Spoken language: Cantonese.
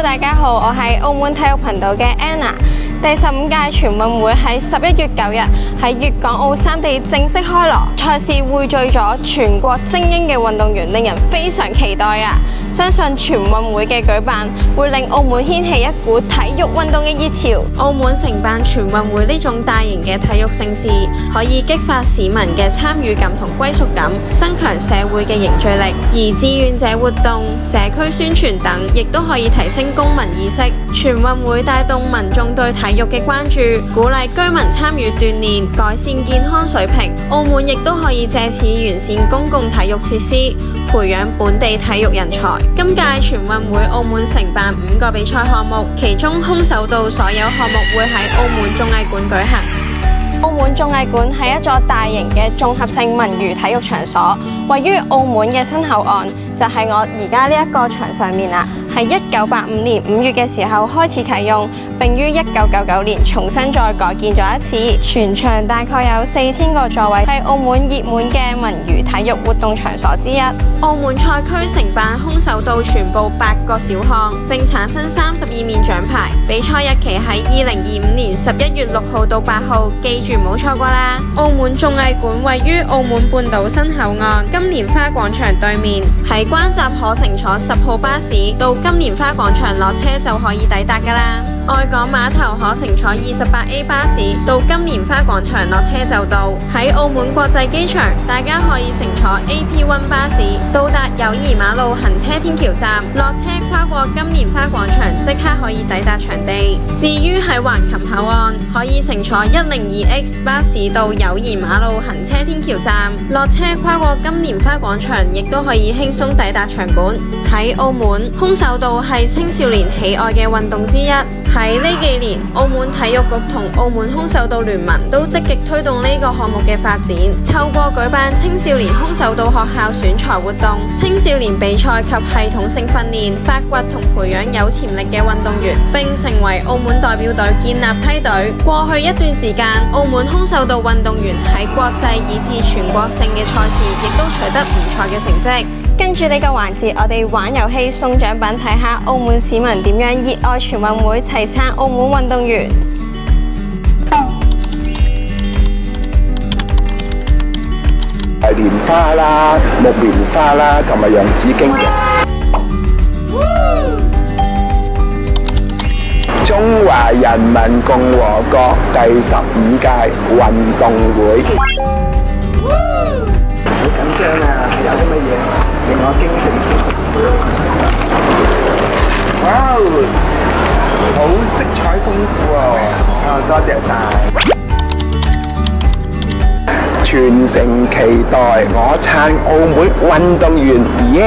大家好，我係澳門體育頻道嘅 Anna。第15屆全運會喺11月9日喺粵港澳3地正式開鑼，賽事匯聚咗全國精英嘅運動員，令人非常期待啊！相信全運會嘅舉辦會令澳門掀起一股體育運動嘅熱潮。澳門承辦全運會呢種大型嘅體育盛事，可以激發市民嘅參與感同歸屬感，增強社會嘅凝聚力。而志願者活動、社區宣傳等，亦都可以提升公民意識。全運會帶動民眾對體育嘅關注，鼓勵居民參與鍛煉，改善健康水平。澳門亦都可以借此完善公共體育設施，培養本地體育人才。今屆全運會澳門承辦5個比賽項目，其中空手道所有項目會喺澳門綜藝館舉行。澳門綜藝館係一座大型嘅綜合性文娛體育場所，位於澳門嘅新口岸，就係我而家呢一個場上面啦。喺1985年5月嘅時候開始啟用，並於1999年重新再改建咗一次。全場大概有4000個座位，係澳門熱門嘅文娛體育活動場所之一。澳門賽區承辦空手道全部8個小項，並產生32面獎牌。比賽日期喺2025年11月6號到8號，記住唔好錯過啦！澳門綜藝館位於澳門半島新口岸金蓮花廣場對面，喺關閘可乘坐10號巴士到金蓮花廣場落車就可以抵達㗎啦。外港碼頭可乘坐28A 巴士到金蓮花廣場落車就到。喺澳門國際機場，大家可以乘坐 AP1 巴士到達友誼馬路行車天橋站，落車跨過金蓮花廣場，即刻可以抵達場地。至於喺橫琴口岸，可以乘坐102X 巴士到友誼馬路行車天橋站，落車跨過金蓮花廣場，亦都可以輕鬆抵達場館。喺澳門，空手道係青少年喜愛嘅運動之一。喺呢幾年，澳門體育局同澳門空手道聯盟都積極推動呢個項目嘅發展，透過舉辦青少年空手道學校選材活動、青少年比賽及系統性訓練，發掘同培養有潛力嘅運動員，並成為澳門代表隊建立梯隊。過去一段時間，澳門空手道運動員喺國際以至全國性嘅賽事，亦都取得唔錯嘅成績。跟住呢個環節，我哋玩遊戲送獎品，睇下澳門市民點樣熱愛全運會，齊撐澳門運動員。係蓮花啦、木棉花啦，同埋洋紫荊嘅。中華人民共和國第15屆運動會。好緊張啊！有啲乜嘢令我驚喜？哇！好色彩豐富喎！多謝晒！全城期待，我撐澳門運動員，耶！